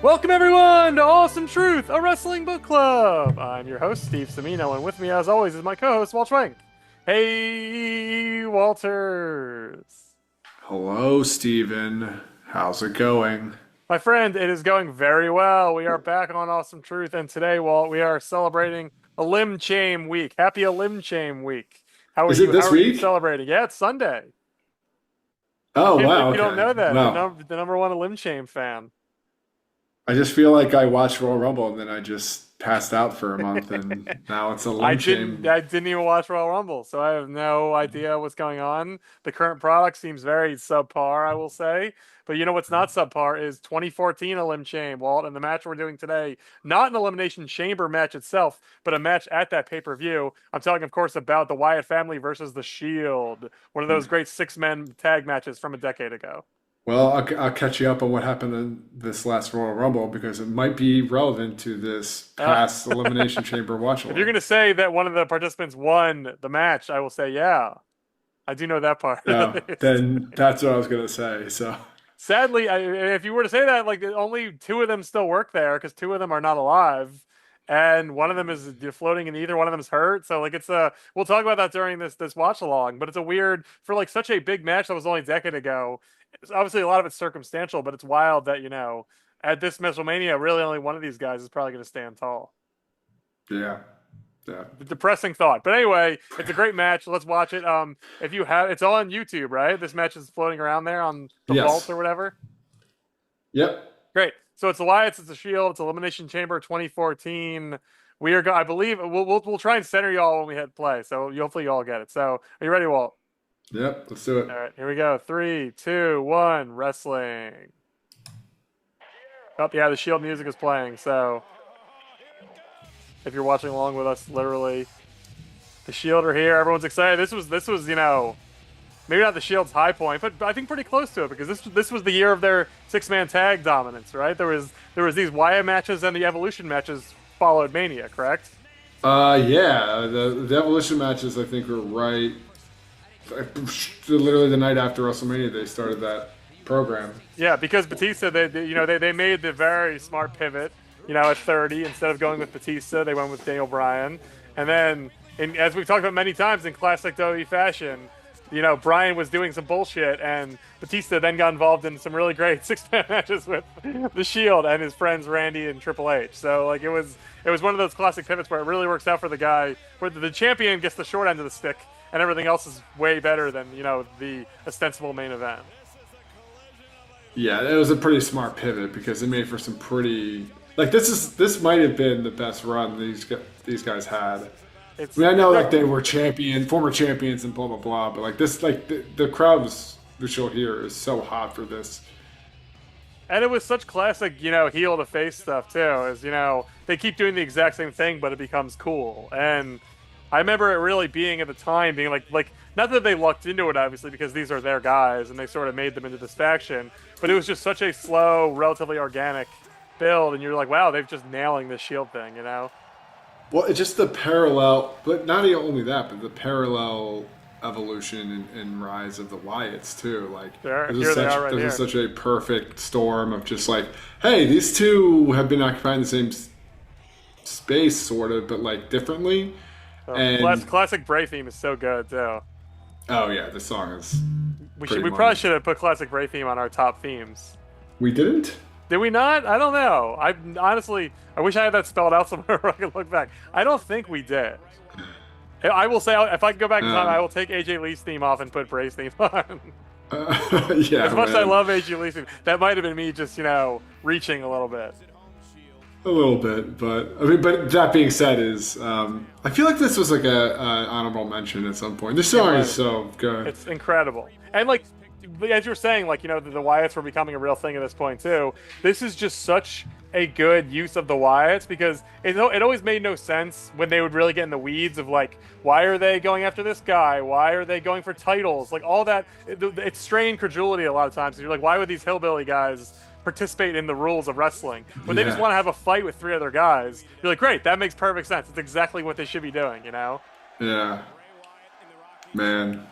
Welcome everyone to Awesome Truth, a wrestling book club. I'm your host, Steve Semino, and with me, as always, is my co-host, Walt Schwenk. Hey, Walters. Hello, Steven. How's it going? My friend, it is going very well. We are back on Awesome Truth, and today, Walt, we are celebrating ElimChamb week. Happy ElimChamb week. How are Is it you? How this are you week? celebrating? Yeah, it's Sunday. I Oh, can't believe wow. you don't Okay. know that. The Wow. number one ElimChamb fan. I just feel like I watched Royal Rumble and then I just passed out for a month and now it's a I limb didn't shame. I didn't even watch Royal Rumble, so I have no idea what's going on. The current product seems very subpar, I will say. But you know what's not subpar is 2014 ElimChamber, Walt, and the match we're doing today, not an Elimination Chamber match itself, but a match at that pay-per-view. I'm talking, of course, about the Wyatt Family versus the Shield, one of those great six-man tag matches from a decade ago. Well, I'll catch you up on what happened in this last Royal Rumble because it might be relevant to this Uh, past Elimination Chamber watch if you're along. going to say that one of the participants won the match, I will say, yeah, I do know that part. Then that's what I was going to say. So, Sadly, if you were to say that, like only two of them still work there because two of them are not alive, and one of them is floating, and either one of them is hurt. So like it's a we'll talk about that during this watch along. But it's a weird for like such a big match that was only a decade ago. It's obviously a lot of it's circumstantial, but it's wild that at this WrestleMania, really only one of these guys is probably going to stand tall. yeah. Yeah. Depressing thought, but anyway, it's a great match. Let's watch it. If you have, it's all on YouTube, right? This match is floating around there on the vault Yes. or whatever. Yep. Great. So it's Alliance, it's a Shield, it's Elimination Chamber 2014. We are, I believe, we'll try and center y'all when we hit play. So hopefully you all get it. So are you ready, Walt? Yep. Let's do it. All right, here we go. Three, two, one, wrestling. Oh yeah, the Shield music is playing. So if you're watching along with us, literally, the Shield are here. Everyone's excited. This was maybe not the Shield's high point, but I think pretty close to it because this was the year of their six-man tag dominance, right? There was these Wyatt matches and the Evolution matches followed Mania, correct? Yeah, the Evolution matches I think were right. Literally the night after WrestleMania, they started that program. Yeah, because Batista, they made the very smart pivot. At 30, instead of going with Batista, they went with Daniel Bryan, and then, as we've talked about many times in classic WWE fashion, Bryan was doing some bullshit, and Batista then got involved in some really great six-man matches with the Shield and his friends Randy and Triple H. So like it was one of those classic pivots where it really works out for the guy, where the champion gets the short end of the stick, and everything else is way better than the ostensible main event. Yeah, it was a pretty smart pivot because it made for some pretty like this might have been the best run these guys had. I It's mean, I know great. like they were former champions, and blah blah blah, but like this, like the crowd was, which you'll hear, is so hot for this. And it was such classic, heel to face stuff too. They keep doing the exact same thing, but it becomes cool. And I remember it really being at the time being like not that they lucked into it obviously because these are their guys and they sort of made them into this faction, but it was just such a slow, relatively organic build, and you're like, wow, they've just nailing this Shield thing. Well, it's just the parallel, but not only that, but the parallel evolution and rise of the Wyatts too. Like Here they are right this is here. such a perfect storm of just like, hey, these two have been occupying the same space, sort of, but like differently. So And classic Bray theme is so good too. oh yeah, the song is pretty We probably money. should have put classic Bray theme on our top themes. We didn't. Did we not? I don't know. I honestly, I wish I had that spelled out somewhere where I could look back. I don't think we did. I will say, if I can go back in time, I Um, will take AJ Lee's theme off and put Bray's theme on. yeah, As much as I man. love AJ Lee's theme, that might have been me just, reaching a little bit. A little bit, but I mean, but that being said, is I feel like this was like a honorable mention at some point. This It song is was. so good. It's incredible. And like as you were saying, like, the Wyatts were becoming a real thing at this point too. This is just such a good use of the Wyatts because it always made no sense when they would really get in the weeds of like, why are they going after this guy? Why are they going for titles? Like all that, it's strained credulity a lot of times. You're like, why would these hillbilly guys participate in the rules of wrestling? When they just Yeah, want to have a fight with three other guys, you're like, great, that makes perfect sense. It's exactly what they should be doing. yeah, man.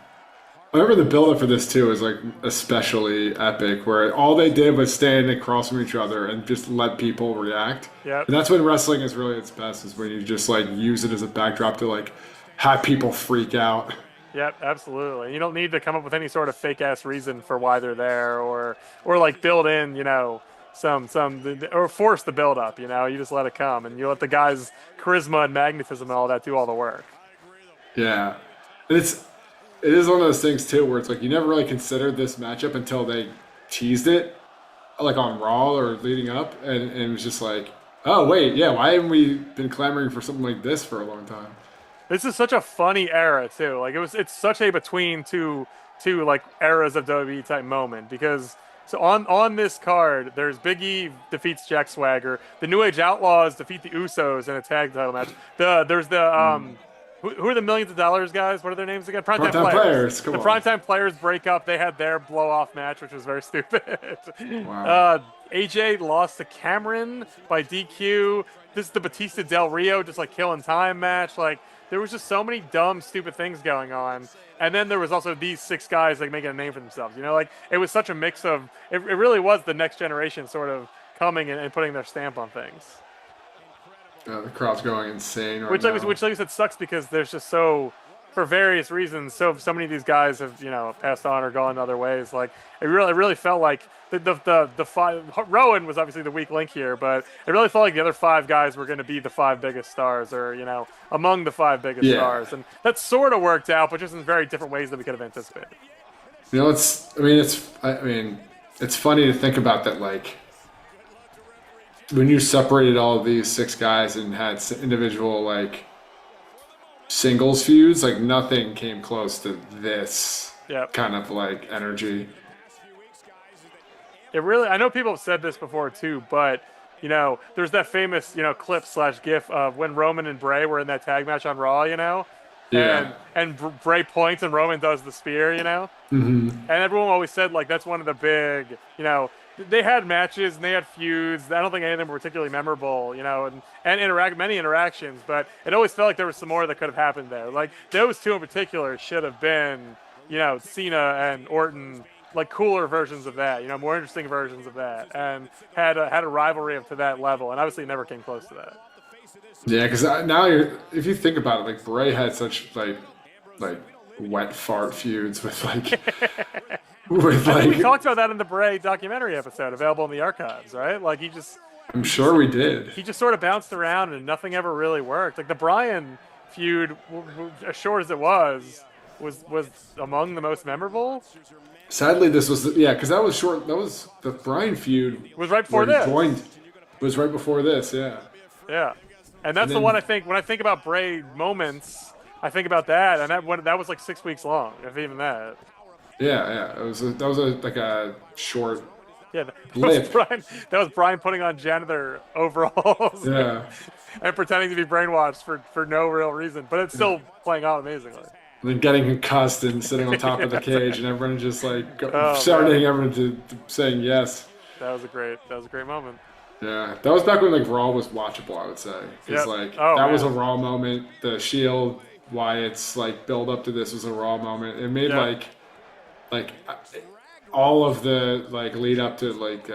I remember the build up for this too was like especially epic, where all they did was stand across from each other and just let people react. Yep. And that's when wrestling is really its best, is when you just like use it as a backdrop to like have people freak out. Yep, absolutely. You don't need to come up with any sort of fake ass reason for why they're there, or like build in, some or force the build up. You just let it come, and you let the guys' charisma and magnetism and all that do all the work. Yeah, and it is one of those things too where it's like you never really considered this matchup until they teased it, like on Raw or leading up, and it was just like, oh wait, yeah, why haven't we been clamoring for something like this for a long time? This is such a funny era too. Like it's such a between two like eras of WWE type moment because so on this card there's Big E defeats Jack Swagger, the New Age Outlaws defeat the Usos in a tag title match. There's the who are the millions of dollars guys? What are their names again? Primetime Part-time players. players, come The on. primetime players break up. They had their blow off match, which was very stupid. Wow. AJ lost to Cameron by DQ. This is the Batista Del Rio just like killing time match. Like there was just so many dumb, stupid things going on. And then there was also these six guys like making a name for themselves. Like it was such a mix of it really was the next generation sort of coming and putting their stamp on things. The crowd's going insane right Which now. like I said sucks because there's just so for various reasons so many of these guys have passed on or gone other ways. Like it really felt like the five. Rowan was obviously the weak link here, but it really felt like the other five guys were going to be the five biggest stars, or among the five biggest stars, and that sort of worked out, but just in very different ways than we could have anticipated. It's funny to think about that. Like when you separated all of these six guys and had individual like singles feuds, like nothing came close to this kind of like energy. It really, I know people have said this before too, but there's that famous clip / gif of when Roman and Bray were in that tag match on Raw, Yeah. and Bray points and Roman does the spear, and everyone always said like that's one of the big, they had matches and they had feuds. I don't think any of them were particularly memorable, and many interactions, but it always felt like there was some more that could have happened there. Like those two in particular should have been, Cena and Orton, like cooler versions of that, more interesting versions of that, and had a rivalry up to that level, and obviously never came close to that. Yeah, because now if you think about it, like Bray had such like wet fart feuds with like with I think we like. talked about that in the Bray documentary episode, available in the archives, right? Like I'm sure we did. he just sort of bounced around and nothing ever really worked. Like the Bryan feud, as short as it was among the most memorable. Sadly, this was because that was short. That was the Bryan feud. It was right before where he this. joined. Was right before this. Yeah. Yeah, and that's the one I think when I think about Bray moments, I think about that, and that was like 6 weeks long, if even that. Yeah. That was like a short. Yeah, that blip. was Bryan putting on janitor overalls. Yeah. And pretending to be brainwashed for no real reason, but it's still playing out amazingly. And then getting concussed and sitting on top of the cage, and everyone just like starting everyone to saying yes. That was a great moment. Yeah, that was back when like Raw was watchable, I would say. Because that was a Raw moment. The Shield, Wyatt's like build up to this was a Raw moment. It made like all of the like lead up to like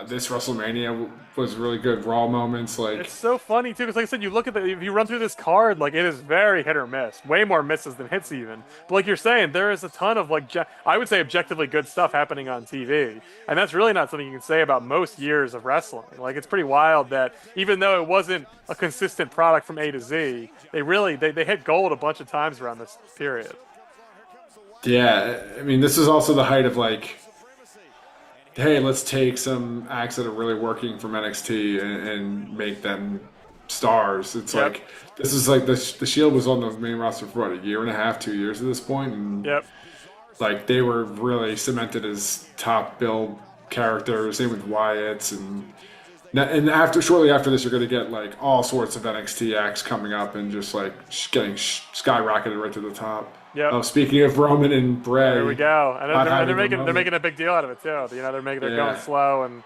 this WrestleMania was really good Raw moments. Like it's so funny too, because like I said, you look at if you run through this card, like it is very hit or miss, way more misses than hits even. But like you're saying, there is a ton of like I would say objectively good stuff happening on TV, and that's really not something you can say about most years of wrestling. Like it's pretty wild that even though it wasn't a consistent product from A to Z, they hit gold a bunch of times around this period. Yeah, I mean, this is also the height of like, hey, let's take some acts that are really working from NXT and make them stars. It's like this is like the Shield was on the main roster for what, a year and a half, 2 years at this point, and like they were really cemented as top build characters. Same with Wyatt's, and shortly after this, you're going to get like all sorts of NXT acts coming up and just like getting skyrocketed right to the top. Yep. Oh, speaking of Roman and Bray, there we go. And they're making a big deal out of it too. They're going slow and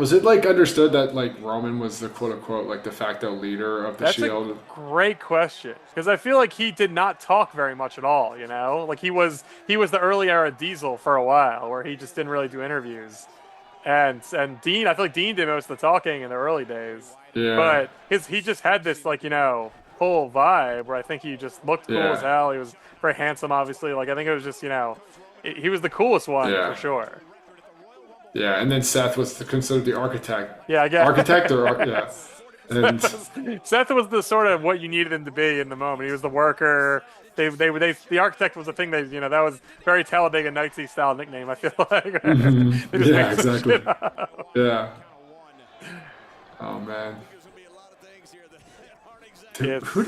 Was it like understood that like Roman was the quote unquote like de facto leader of the That's a Shield? great question because I feel like he did not talk very much at all. You know, like he was the early era Diesel for a while, where he just didn't really do interviews. And Dean, I feel like Dean did most of the talking in the early days, Yeah, but he just had this like whole vibe where I think he just looked cool as yeah, hell. He was very handsome, obviously. Like I think it was just he was the coolest one for yeah, sure. yeah. And then Seth was considered the architect, Yeah, I architect or yeah, guess. and Seth was the sort of what you needed him to be in the moment. He was the worker. The architect was the thing that was very Talladega Nightsy style nickname. I feel like they just yeah, made some exactly, shit up. yeah. Oh man, dude, It's who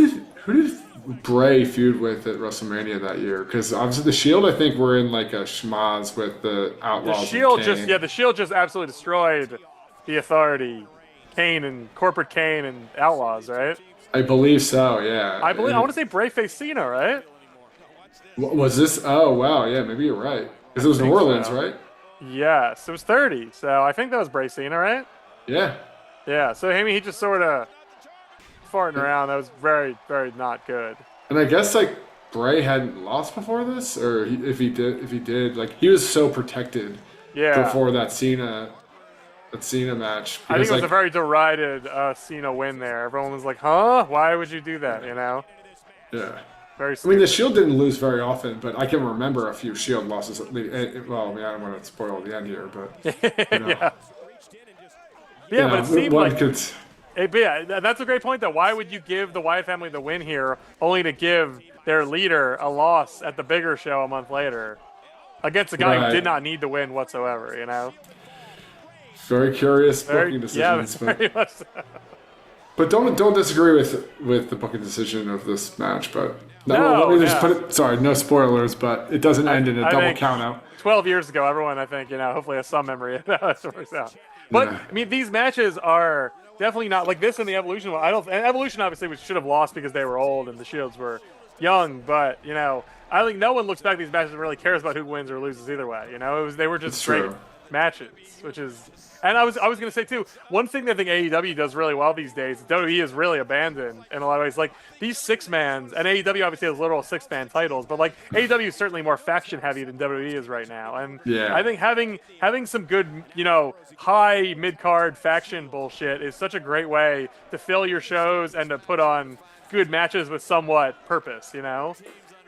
did Bray feud with at WrestleMania that year? Because obviously the Shield, I think, were in like a schmaz with the the Outlaws and Shield just Kane. the Shield just absolutely destroyed the Authority, Kane and corporate Kane and Outlaws, right? I believe so. Yeah. I want to say Bray faced Cena, right? Was this? Oh wow, yeah, maybe you're right. Because it was I New think Orleans, so. right? Yes, it was 30. So I think that was Bray Cena, right? Yeah. Yeah. So I mean, he just sort of farting around. That was very, very not good. And I guess like Bray hadn't lost before this, or if he did, like he was so protected Yeah. before that Cena match I think because it was a like very derided Cena win there. Everyone was like, "Huh? Why would you do that?" You know, yeah. very I mean, the stupid. Shield didn't lose very often, but I can remember a few Shield losses. Well, I mean, I don't want to spoil the end here, but you know, Yeah. Yeah, but it seemed one like could. but yeah, that's a great point. Though, why would you give the Wyatt family the win here, only to give their leader a loss at the bigger show a month later against a guy who did Right. not need to win whatsoever? You know, Very curious very booking yeah, decisions, very much. So. but don't disagree with the booking decision of this match. But no, well, let No, me just yeah. put it. Sorry, no spoilers, but it doesn't end in a I double think count out. 12 years ago, everyone, I think, hopefully has some memory of how it works out. But, Yeah, I mean, these matches are definitely not like this in the Evolution one. And Evolution obviously should have lost because they were old and the Shields were young. But, I think no one looks back at these matches and really cares about who wins or loses either way. They were it's just great true. matches, which is. And I was gonna say too, one thing that I think AEW does really well these days, WWE is really abandoned in a lot of ways. Like these six mans, and AEW obviously has literal 6-man titles, but like AEW is certainly more faction heavy than WWE is right now. And Yeah. I think having some good, high mid card faction bullshit is such a great way to fill your shows and to put on good matches with somewhat purpose.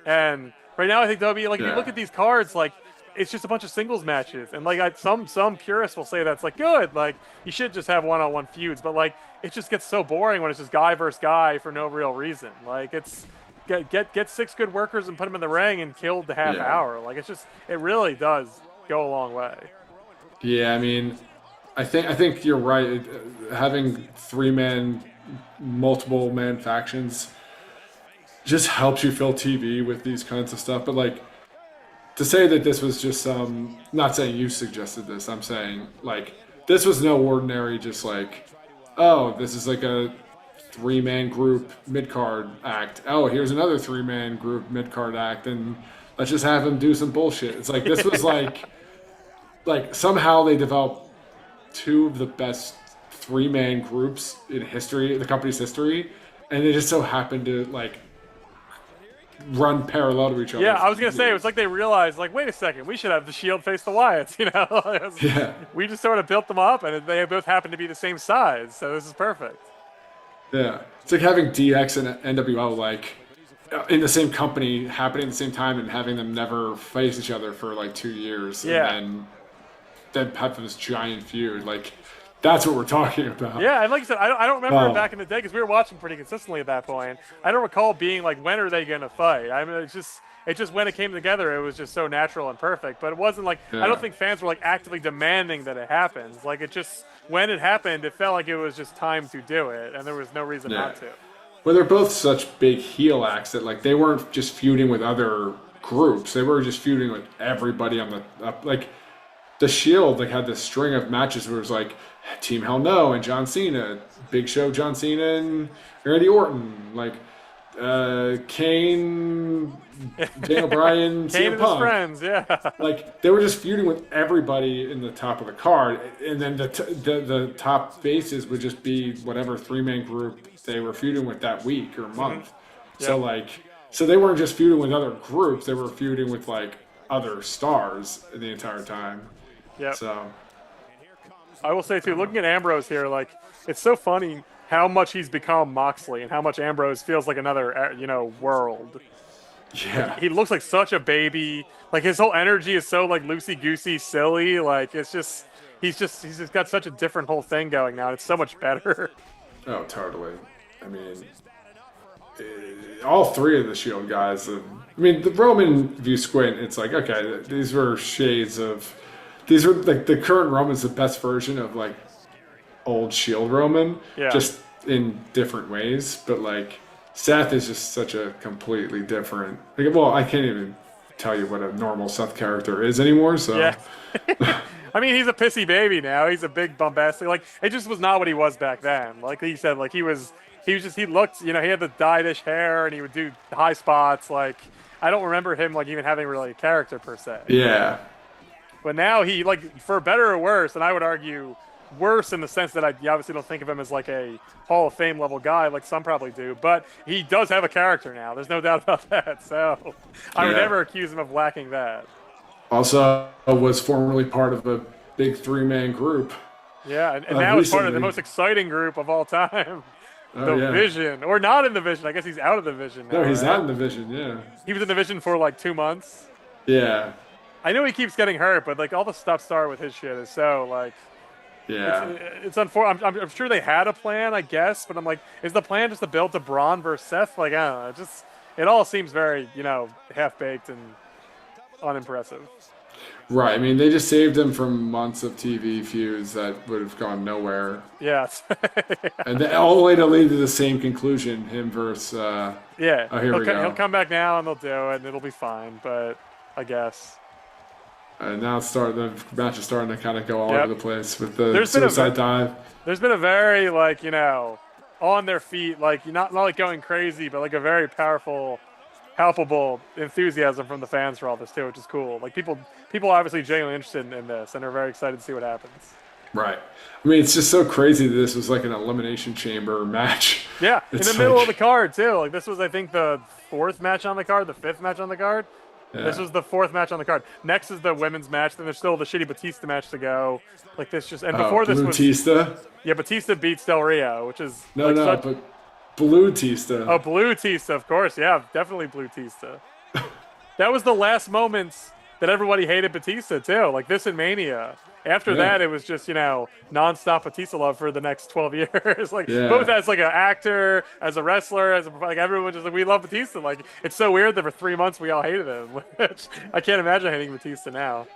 And right now I think WWE, like if you Yeah. look at these cards, like it's just a bunch of singles matches, and like some purists will say that's like good, like you should just have one-on-one feuds, but like it just gets so boring when it's just guy versus guy for no real reason. Like it's get six good workers and put them in the ring and kill the half Yeah. hour. Like it really does go a long way. Yeah, I mean, I think you're right. Having multiple man factions, just helps you fill TV with these kinds of stuff. But like to say that this was just not saying you suggested this. I'm saying like this was no ordinary, just like, oh, this is like a 3-man group mid card act. Oh, here's another 3-man group mid card act, and let's just have them do some bullshit. It's like this was like somehow they developed two of the best 3-man groups in history, the company's history, and they just so happened to like run parallel to each other. Yeah, I was gonna say it was like they realized, like, wait a second, we should have the Shield face the Wyatts. Yeah, We just sort of built them up, and they both happen to be the same size, so this is perfect. yeah. It's like having DX and NWO like in the same company happening at the same time and having them never face each other for like 2 years, Yeah. and then have this giant feud. Like that's what we're talking about. Yeah, and like you said, I don't remember Wow. back in the day because we were watching pretty consistently at that point. I don't recall being like, when are they gonna fight? I mean, it's just when it came together, it was just so natural and perfect. But it wasn't like I Yeah. don't think fans were like actively demanding that it happens. Like it just when it happened, it felt like it was just time to do it, and there was no reason Yeah. not to. Well, they're both such big heel acts that like they weren't just feuding with other groups; they were just feuding with everybody on the like. The Shield like had this string of matches where it was like Team Hell No and John Cena, Big Show, John Cena and Randy Orton. Like Kane, Daniel Bryan, Kane CM and his Punk. friends, yeah. Like they were just feuding with everybody in the top of the card, and then the top faces would just be whatever 3-man group they were feuding with that week or month. So Yep. like, so they weren't just feuding with other groups; they were feuding with like other stars the entire time. Yep. So I will say too, looking at Ambrose here, like it's so funny how much he's become Moxley and how much Ambrose feels like another, world. yeah, He looks like such a baby. Like his whole energy is so like loosey goosey, silly. Like it's just he's just got such a different whole thing going now. And it's so much better. oh totally. I mean, all three of the Shield guys. I mean, the Roman, if you squint, it's like okay, these were shades of. These were like the current Roman's the best version of like old Shield Roman, Yeah. just in different ways. But like Seth is just such a completely different. Like, well, I can't even tell you what a normal Seth character is anymore. So Yeah. I mean, he's a pissy baby now. He's a big bombastic. Like it just was not what he was back then. Like he said, like he looked, he had the dyed-ish hair and he would do high spots. Like I don't remember him like even having really a character per se. yeah, But now he, like, for better or worse, and I would argue worse in the sense that you obviously don't think of him as like a Hall of Fame level guy like some probably do, but he does have a character now. There's no doubt about that. So I would Yeah. never accuse him of lacking that. also was formerly part of a big 3-man group. Yeah, and now he's part of the Recently. most exciting group of all time. Oh The yeah. Vision. Or not in the Vision. I guess he's out of the Vision now. No, he's right? not in the Vision. Yeah. He was in the Vision for like 2 months. Yeah. I know he keeps getting hurt, but like all the stuff started with his shit is so like Yeah. it's unfortunate. I'm sure they had a plan, I guess, but I'm like, is the plan just to build to Braun versus Seth? Like, I don't know. It all seems very, half baked and unimpressive. Right. I mean, they just saved him from months of TV feuds that would have gone nowhere, Yes. and then, all the way to lead to the same conclusion: him versus. Yeah. Oh, here we go. He'll come back now and they'll do it and it'll be fine, but I guess. Now the match is starting to kind of go all Yep. over the place with the There's been a suicide dive. There's been a very like, on their feet, like not like going crazy, but like a very powerful, palpable enthusiasm from the fans for all this too, which is cool. Like people are obviously genuinely interested in this and are very excited to see what happens. Right. I mean, it's just so crazy that this was like an elimination chamber match. Yeah, It's in the middle like- of the card too. Like this was, I think, the 4th match on the card, the 5th match on the card. Yeah. This was the 4th match on the card. Next is the women's match. Then there's still the shitty Batista match to go. Like this and before this was Bluetista? Batista beats Del Rio, which is No, like no, such, but Bluetista. oh, Bluetista, of course. Yeah, definitely Bluetista. That was the last moments that everybody hated Batista too. Like this in Mania. After Yeah. that, it was just nonstop Batista love for the next 12 years. Like Yeah. both as like an actor, as a wrestler, like everyone just like we love Batista. Like it's so weird that for 3 months we all hated him. Which I can't imagine hating Batista now.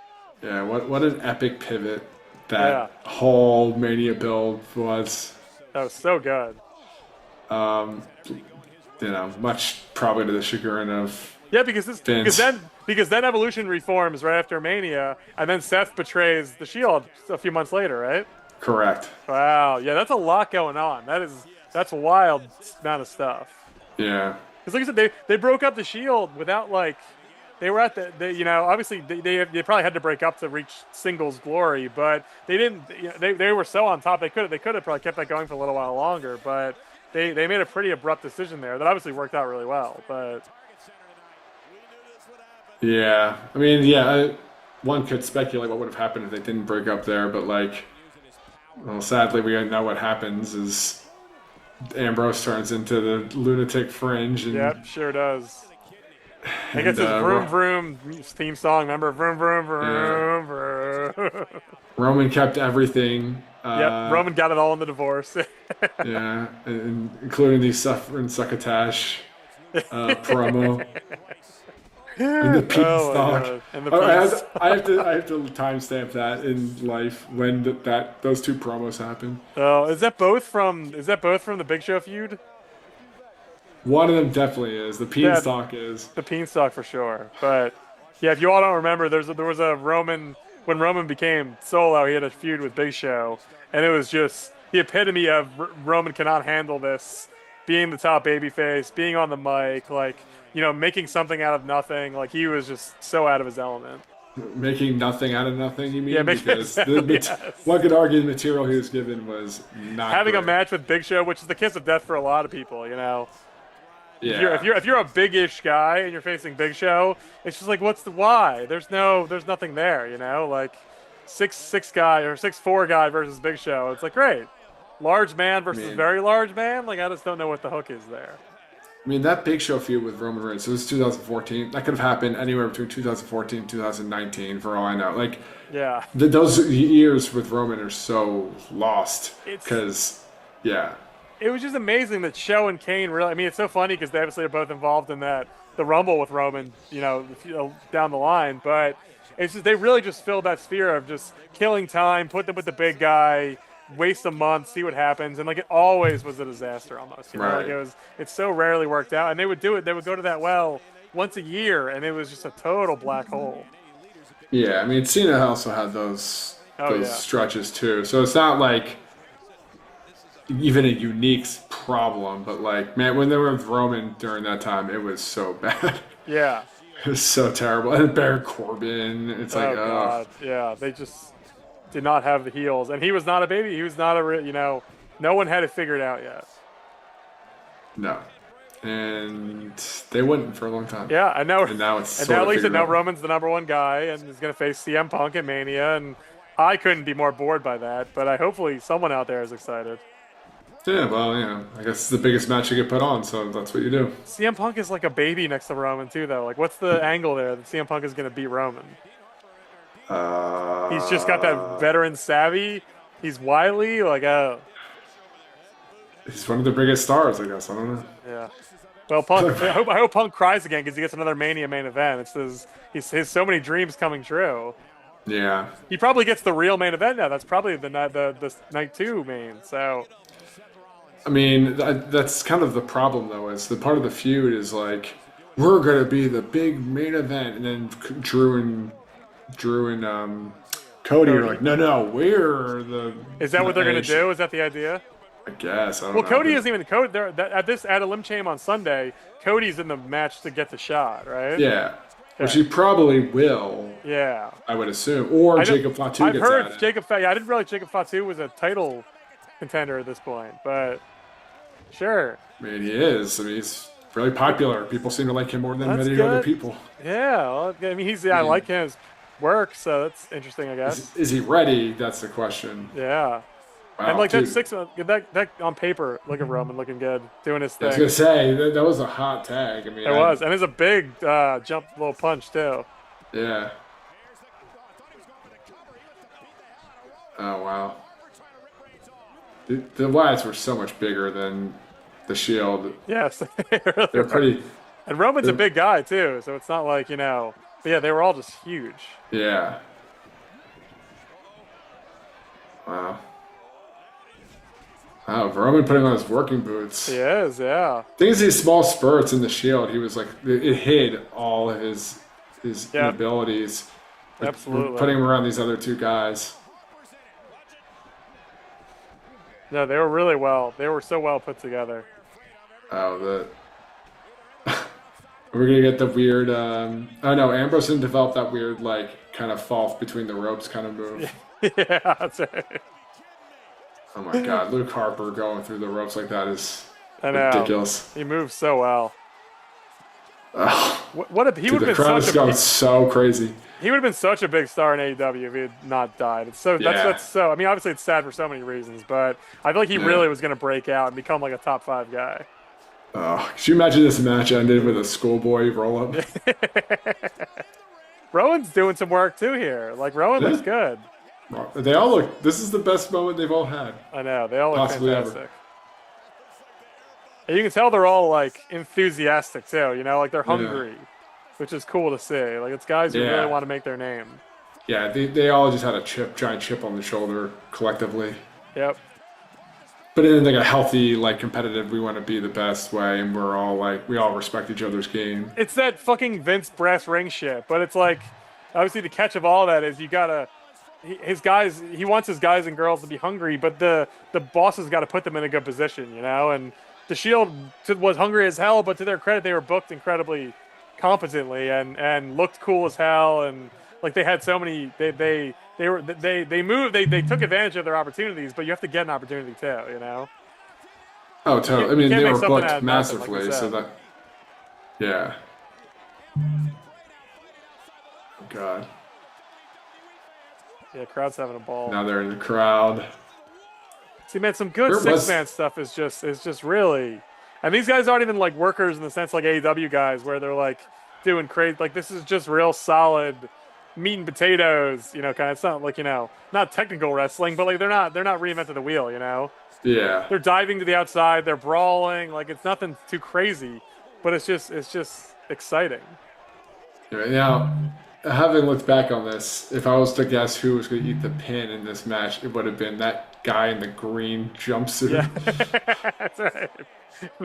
Yeah, what an epic pivot that whole Mania build was. That was so good. Much probably to the chagrin of Yeah, because Vince. because then Evolution reforms right after Mania, and then Seth betrays the Shield a few months later, right? correct. Wow, yeah, that's a lot going on. That's a wild amount of stuff. Yeah. Because like I said, they broke up the Shield without like they were at obviously they probably had to break up to reach singles glory, but they didn't. They were so on top they could have probably kept that going for a little while longer, but they made a pretty abrupt decision there that obviously worked out really well, but. Yeah. I mean, yeah, one could speculate what would have happened if they didn't break up there, but like, well, sadly, we know what happens is Ambrose turns into the lunatic fringe. And, Yep, sure does. I guess his vroom vroom theme song. Remember, vroom vroom vroom vroom. Roman kept everything. Yep, Roman got it all in the divorce. Yeah, including the succotash promo. And the Oh my beanstalk. God. And the I beans- have to timestamp that in life when those two promos happen. Oh, is that both from the Big Show feud? One of them definitely is. The beanstalk is. The Beanstalk for sure. But yeah, if you all don't remember, there was a Roman when Roman became Solo, he had a feud with Big Show, and it was just the epitome of Roman cannot handle this being the top babyface, being on the mic, like, making something out of nothing. Like he was just so out of his element. Making nothing out of nothing, you Yeah, mean? makes Because yes. one could argue the material he was given was not Having a great. match with Big Show, which is the kiss of death for a lot of people, If you're if Yeah. you're if you're a big-ish guy and you're facing Big Show, it's just like what's the why? There's nothing there, Like 6'6" guy or 6'4" guy versus Big Show. It's like great. Large man I versus mean, very large man. Like I just don't know what the hook is there. that Big Show feud with Roman Reigns, it was 2014. That could have happened anywhere between 2014 and 2019, for all I know. Like, Yeah. those years with Roman are so lost. It's Because, yeah. it was just amazing that Show and Kane really. I mean, it's so funny because they obviously are both involved in the Rumble with Roman, down the line. But it's just they really just filled that sphere of just killing time, put them with the big guy, waste a month, see what happens, and like it always was a disaster almost. Like Right. it's so rarely worked out, and they would do it. They would go to that well once a year, and it was just a total black hole. Yeah, Cena also had those Oh yeah. stretches too. So it's not like even a unique problem, but like, man, when they were with Roman during that time, it was so bad. Yeah. It was so terrible. And Baron Corbin, it's like, Oh oh, God. Yeah. They just did not have the heels, and he was not a baby. He was not no one had it figured out yet. no. And they wouldn't for a long time. Yeah, and now And now it's and sort now of at least figured now out. Roman's the number one guy and is gonna face CM Punk at Mania, and I couldn't be more bored by that. But hopefully someone out there is excited. Yeah, well, I guess it's the biggest match you get put on, so that's what you do. CM Punk is like a baby next to Roman too, though. Like, what's the angle there that CM Punk is gonna beat Roman? He's just got that Uh, veteran savvy. He's wily. Like, he's one of the biggest stars, I guess. I don't know. yeah. Well, Punk. I hope Punk cries again because he gets another Mania main event. He's so many dreams coming true. Yeah. He probably gets the real main event now. That's probably the night two main. So That's kind of the problem, though. Is the part of the feud is like, we're gonna be the big main event, and then Drew and Cody are Cody. like, no, we're the. is that what they're gonna Edge. do? Is that the idea? I guess I don't Well, know. Cody but- isn't even Cody. At ElimChamb on Sunday, Cody's in the match to get the shot, right? Yeah, which he probably will. Yeah. I would assume, or I don't- Jacob Fatu I've gets heard added. Jacob. Yeah, I didn't realize Jacob Fatu was a title contender at this point, but sure. He is. He's really popular. People seem to like him more than That's many other good. people. Yeah. Well, I mean, I like his work, so that's interesting, I guess. Is he ready? That's the question. Yeah. Wow, And like dude. that on paper, look at Roman looking good, doing his I was thing. gonna say that was a hot tag. It was, and it's a big jump, little punch too. Yeah. Oh wow. The Wyatts were so much bigger than the Shield. Yes, They're pretty. And Roman's a big guy too, so it's not like But yeah, they were all just huge. Yeah. Wow. Wow, Roman putting on his working boots. He is, yeah. Thing is, these small spurts in the Shield, he was like, it hid all of his Yeah. inabilities. Like, Absolutely. Putting him around these other two guys. No, they were really well. They were so well put together. Oh, we're gonna get the weird. Oh no, Ambrose didn't develop that weird, like, kind of fall between the ropes kind of move. Yeah, that's right. Oh my God, Luke Harper going through the ropes like that is I know. ridiculous. He moves so well. Oh, He dude, would the have been crowd is such going a so crazy. he would have been such a big star in AEW if he had not died. It's so Yeah. that's so. I mean, obviously it's sad for so many reasons, but I feel like he Yeah. really was going to break out and become like a top 5 guy. Oh, could you imagine this match ended with a schoolboy roll up? Rowan's doing some work too here. Like Rowan looks good. They all look. This is the best moment they've all had. I know they all look Possibly ever. fantastic. And you can tell they're all like enthusiastic too. Like they're hungry, which is cool to see. Like it's guys who Yeah. really want to make their name. Yeah, they all just had a giant chip on the shoulder collectively. Yep. But in like a healthy, like competitive, we want to be the best way, and we're all like, we all respect each other's game. It's that fucking Vince brass ring shit, but it's like, obviously the catch of all that is you gotta, he wants his guys and girls to be hungry, but the boss has got to put them in a good position, and the Shield was hungry as hell, but to their credit, they were booked incredibly competently and looked cool as hell, and like they had so many they moved they took advantage of their opportunities, but you have to get an opportunity too, you know. Oh, totally. I You mean, can't they make were something out booked of nothing, like you massively, so said. that yeah. Oh God. Yeah, crowd's having a ball. Now they're in the crowd. See, man, some good Where six was? man stuff is just really, and these guys aren't even like workers in the sense like AEW guys where they're like doing crazy. Like this is just real solid meat and potatoes, you know. Kind of, it's not like not technical wrestling, but like they're not reinventing the wheel, you know. Yeah. They're diving to the outside, they're brawling, like it's nothing too crazy, but it's just exciting. Right now, having looked back on this, if I was to guess who was going to eat the pin in this match, it would have been that guy in the green jumpsuit. Yeah, that's right.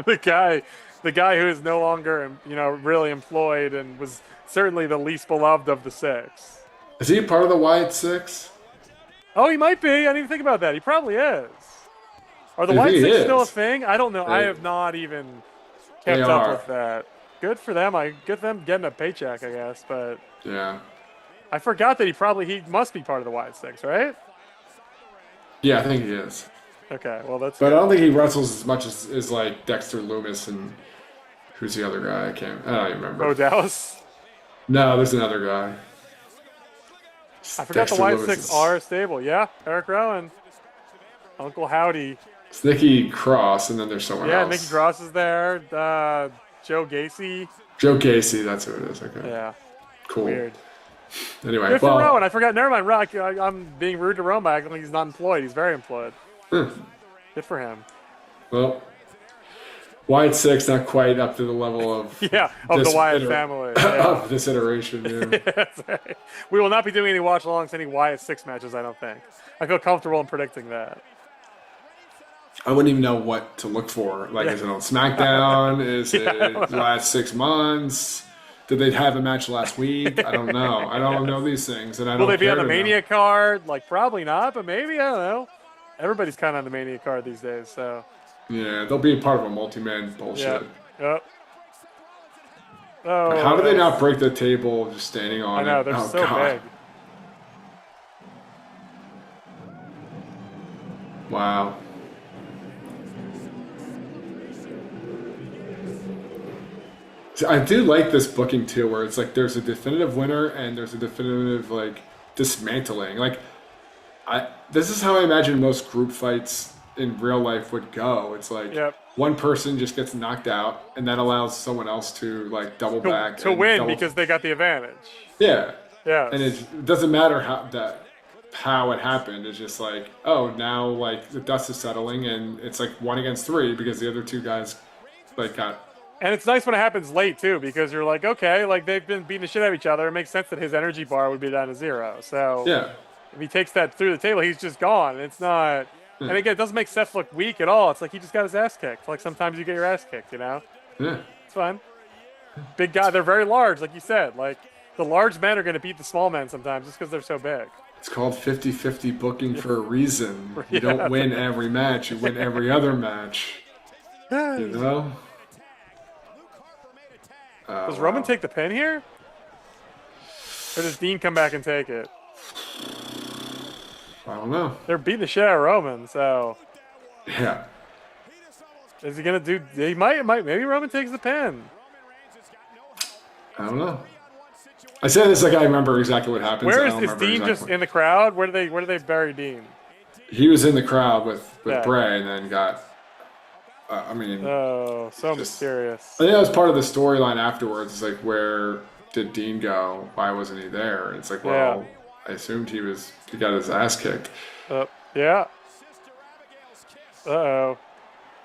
The guy, the guy who is no longer, really employed and was certainly the least beloved of the six. Is he part of the Wyatt Six? Oh, he might be. I didn't even think about that. He probably is. Are the I think White he Six still a is. thing? I don't know. I They, have not even they kept up are. with that. Good for them. I good for them getting a paycheck, I guess. But Yeah. I forgot that he must be part of the White Six, right? Yeah, I think he is. Okay, well that's But I good. don't think he wrestles as much as like Dexter Loomis and who's the other guy? I don't even remember. Bo Dallas. No, there's another guy. I forgot the Dexter White Loomis Six is are stable. Yeah, Eric Rowan, Uncle Howdy. it's Nikki Cross, and then there's someone Yeah, Nikki else. Cross is there. Joe Gacy. Joe Casey, that's who it is. Okay, Yeah, cool. weird. Anyway, Good for well, Rowan. I forgot. Never mind. I'm being rude to Rowan by acting like he's not employed. He's very employed. huh, Good for him. well, Wyatt Six not quite up to the level of Yeah, of the this Wyatt family. Yeah. of this iteration. Yeah. That's right. We will not be doing any watch alongs to any Wyatt Six matches, I don't think. I feel comfortable in predicting that. I wouldn't even know what to look for. Like, is it on SmackDown? Is Yeah, I it don't the know. last 6 months? Did they have a match last week? I don't know. I don't know these things, and I Will don't they be care on the to know. Mania card? Like, probably not, but maybe. I don't know. Everybody's kind of on the Mania card these days, so. Yeah, they'll be part of a multi-man Yeah. bullshit. Yep. Oh, How do they that's- not break the table just standing on I know, it? they're Oh, so God. big. Wow. So I do like this booking too, where it's like there's a definitive winner and there's a definitive like dismantling. Like, this is how I imagine most group fights in real life would go. It's like Yep. one person just gets knocked out, and that allows someone else to like double back To and win double- because they got the advantage. yeah. Yeah. And it doesn't matter how it happened. It's just like, oh, now like the dust is settling, and it's like 1 against 3 because the other two guys like got. And it's nice when it happens late too, because you're like, okay, like they've been beating the shit out of each other. It makes sense that his energy bar would be down to 0. So Yeah. if he takes that through the table, he's just gone. It's not. And again, it doesn't make Seth look weak at all. It's like he just got his ass kicked. Like sometimes you get your ass kicked, you know? Yeah. It's fine. Big guy, they're very large, like you said. Like the large men are going to beat the small men sometimes just because they're so big. It's called 50-50 booking for a reason. You Yeah. don't win every match, you win every other match. You know? Does Roman take the pin here? Or does Dean come back and take it? I don't know. They're beating the shit out of Roman, so Yeah. is he gonna do? He might. Maybe Roman takes the pin. I don't know. I say this like I remember exactly what happens. Where I is don't remember Dean? Just exactly. in the crowd? Where do they bury Dean? He was in the crowd with Yeah. Bray and then got. I mean, Oh, so Just- mysterious. I think that was part of the storyline afterwards. It's like, where did Dean go? Why wasn't he there? And it's like, well, I assumed he got his ass kicked. Yeah. Uh-oh.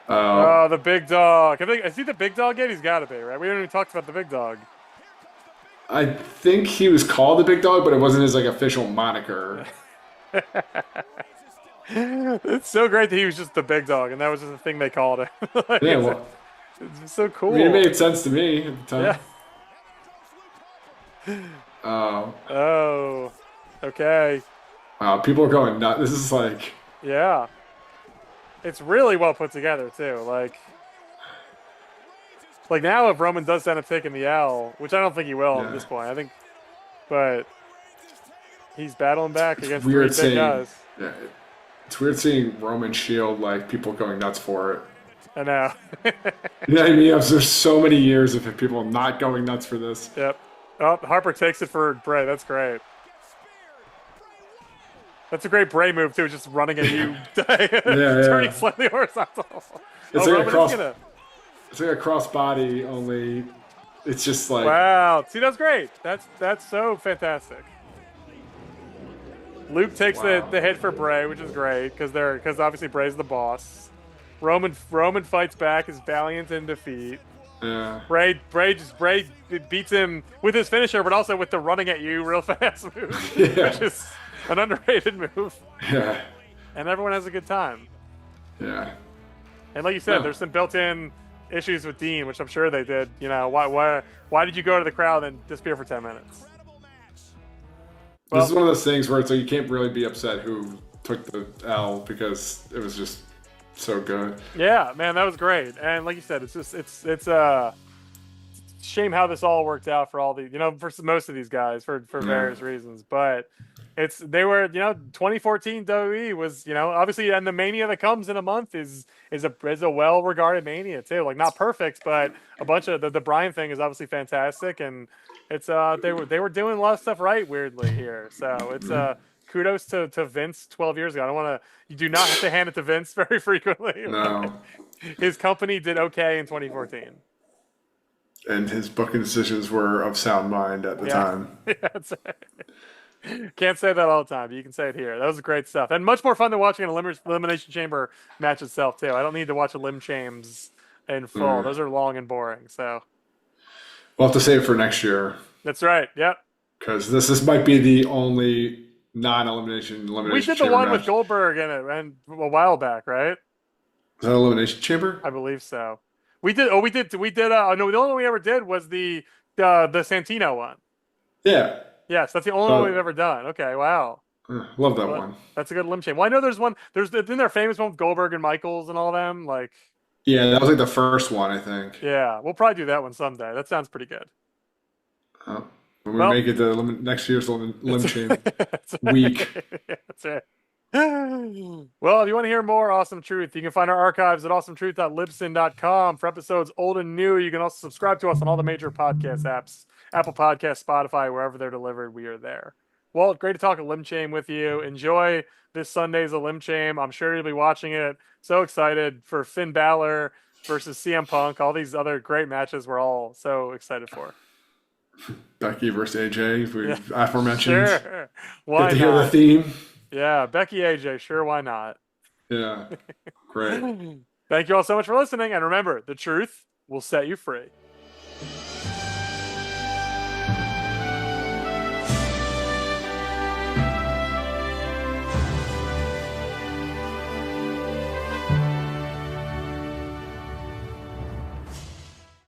Uh, Oh, the big dog. Is he the big dog yet? He's got to be, right? We haven't even talked about the big dog. I think he was called the Big Dog, but it wasn't his like official moniker. It's so great that he was just the big dog, and that was just the thing they called him. Like, Yeah, well, it's so cool. I mean, it made sense to me at the Yeah. time. Oh, Oh. Okay. wow, people are going nuts. This is like, Yeah. It's really well put together too. Like Like now, if Roman does end up taking the L, which I don't think he will at Yeah. this point, I think, but he's battling back It's against three weird big seeing. guys. Yeah, it's weird seeing Roman Shield like people going nuts for it. I know. You know what I mean? There's so many years of people not going nuts for this. Yep. Oh, Harper takes it for Bray. That's great. That's a great Bray move too, just running at you, turning Yeah. slightly horizontal. It's Oh, like Roman is gonna. it's like a cross body, only it's just like Wow. See, that's great. That's so fantastic. Luke takes Wow. the hit for Bray, which is great because obviously Bray's the boss. Roman fights back, is valiant in defeat. yeah. Bray beats him with his finisher, but also with the running at you real fast move, Yeah. which is an underrated move. Yeah. And everyone has a good time. Yeah. And like you said, No. there's some built-in issues with Dean, which I'm sure they did. You know, why did you go to the crowd and disappear for 10 minutes? This is one of those things where it's like you can't really be upset who took the L because it was just so good. Yeah, man, that was great. And like you said, it's a shame how this all worked out for all the for most of these guys for various reasons. But they were 2014 WWE was obviously, and the Mania that comes in a month is a well regarded Mania too. Like not perfect, but a bunch of the Bryan thing is obviously fantastic, and it's they were doing a lot of stuff right weirdly here. So it's kudos to Vince 12 years ago. I don't want to. You do not have to hand it to Vince very frequently. No. His company did okay in 2014. And his booking decisions were of sound mind at the time. Yeah, that's right. Can't say that all the time, but you can say it here. That was great stuff. And much more fun than watching an Elimination Chamber match itself, too. I don't need to watch ElimChambs in full. Those are long and boring. So We'll have to save it for next year. that's right. Yep. Because this might be the only non-elimination We did the chamber one match. with Goldberg in it and a while back, right? Is that elimination chamber? I believe so. We did. Oh, we did. We did. No, the only one we ever did was the Santino one. Yeah. Yes, that's the only one we've ever done. Okay, wow. Love that one. That's a good ElimChamb. Well, I know there's one. Isn't there a famous one with Goldberg and Michaels and all them? Like, Yeah, that was like the first one, I think. yeah, we'll probably do that one someday. That sounds pretty good. When we make it to next year's ElimChamb That's right. week. That's right. Well, if you want to hear more Awesome Truth, you can find our archives at awesometruth.libsyn.com for episodes old and new. You can also subscribe to us on all the major podcast apps, Apple Podcasts, Spotify, wherever they're delivered, we are there. Well, great to talk ElimChamb with you. Enjoy this Sunday's ElimChamb. I'm sure you'll be watching it. So excited for Finn Balor versus CM Punk. All these other great matches we're all so excited for. Becky versus AJ, we've aforementioned. Sure. Why Get to hear not? the theme. Yeah, Becky AJ, sure, why not? Yeah, great. Thank you all so much for listening, and remember, the truth will set you free.